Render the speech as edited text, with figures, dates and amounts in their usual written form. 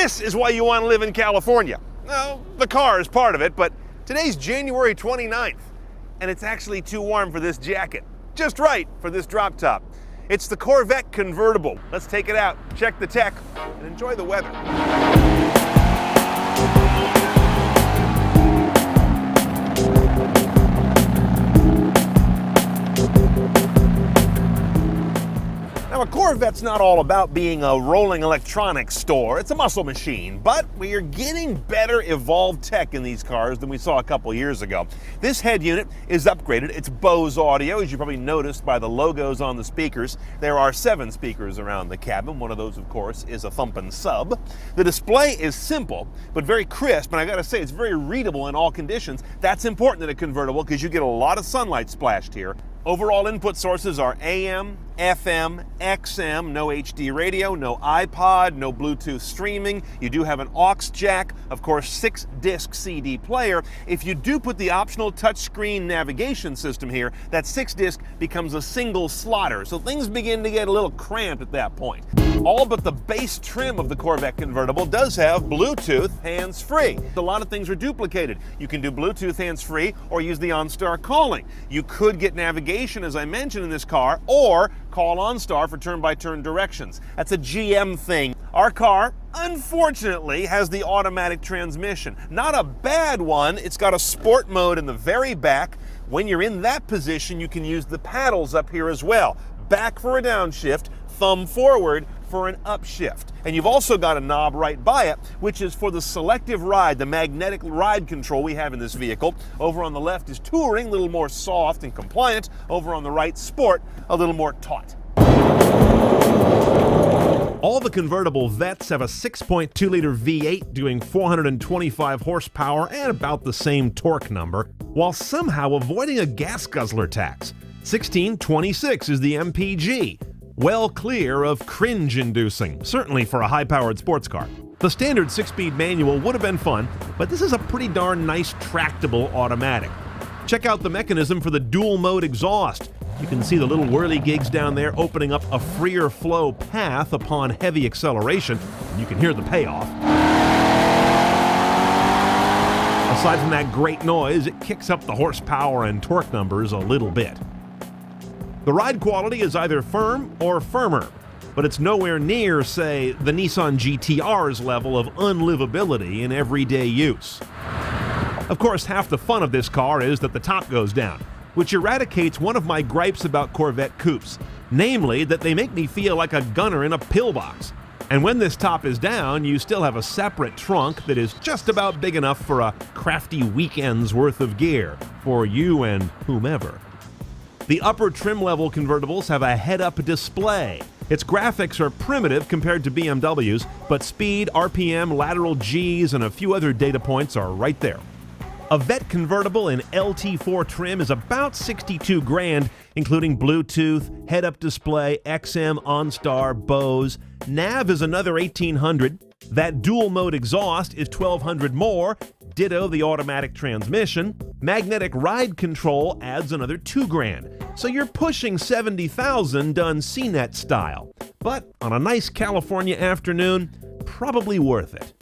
This is why you want to live in California. No, the car is part of it, but today's January 29th, and it's actually too warm for this jacket. Just right for this drop top. It's the Corvette Convertible. Let's take it out, check the tech, and enjoy the weather. Now, a Corvette's not all about being a rolling electronics store. It's a muscle machine, but we are getting better evolved tech in these cars than we saw a couple years ago. This head unit is upgraded. It's Bose audio, as you probably noticed by the logos on the speakers. There are 7 speakers around the cabin. One of those, of course, is a thumping sub. The display is simple, but very crisp, and I gotta say, it's very readable in all conditions. That's important in a convertible because you get a lot of sunlight splashed here. Overall input sources are AM, FM, XM, no HD radio, no iPod, no Bluetooth streaming. You do have an aux jack, of course, 6-disc CD player. If you do put the optional touchscreen navigation system here, that 6-disc becomes a single slotter, so things begin to get a little cramped at that point. All but the base trim of the Corvette Convertible does have Bluetooth hands-free. A lot of things are duplicated. You can do Bluetooth hands-free or use the OnStar calling. You could get navigation, as I mentioned, in this car, or call OnStar for turn-by-turn directions. That's a GM thing. Our car, unfortunately, has the automatic transmission. Not a bad one. It's got a sport mode in the very back. When you're in that position, you can use the paddles up here as well. Back for a downshift, thumb forward for an upshift. And you've also got a knob right by it, which is for the selective ride, the magnetic ride control we have in this vehicle. Over on the left is touring, a little more soft and compliant. Over on the right, sport, a little more taut. All the convertible Vettes have a 6.2-liter V8 doing 425 horsepower and about the same torque number, while somehow avoiding a gas guzzler tax. 1626 is the MPG. Well clear of cringe-inducing, certainly for a high-powered sports car. The standard 6-speed manual would have been fun, but this is a pretty darn nice tractable automatic. Check out the mechanism for the dual-mode exhaust. You can see the little whirly gigs down there opening up a freer flow path upon heavy acceleration, and you can hear the payoff. Aside from that great noise, it kicks up the horsepower and torque numbers a little bit. The ride quality is either firm or firmer, but it's nowhere near, say, the Nissan GT-R's level of unlivability in everyday use. Of course, half the fun of this car is that the top goes down, which eradicates one of my gripes about Corvette coupes, namely that they make me feel like a gunner in a pillbox. And when this top is down, you still have a separate trunk that is just about big enough for a crafty weekend's worth of gear for you and whomever. The upper trim level convertibles have a head-up display. Its graphics are primitive compared to BMW's, but speed, RPM, lateral Gs, and a few other data points are right there. A Vette convertible in LT4 trim is about 62 grand, including Bluetooth, head-up display, XM, OnStar, Bose. Nav is another 1,800. That dual-mode exhaust is 1,200 more. Ditto the automatic transmission. Magnetic ride control adds another 2 grand. So you're pushing 70,000 done CNET style. But on a nice California afternoon, probably worth it.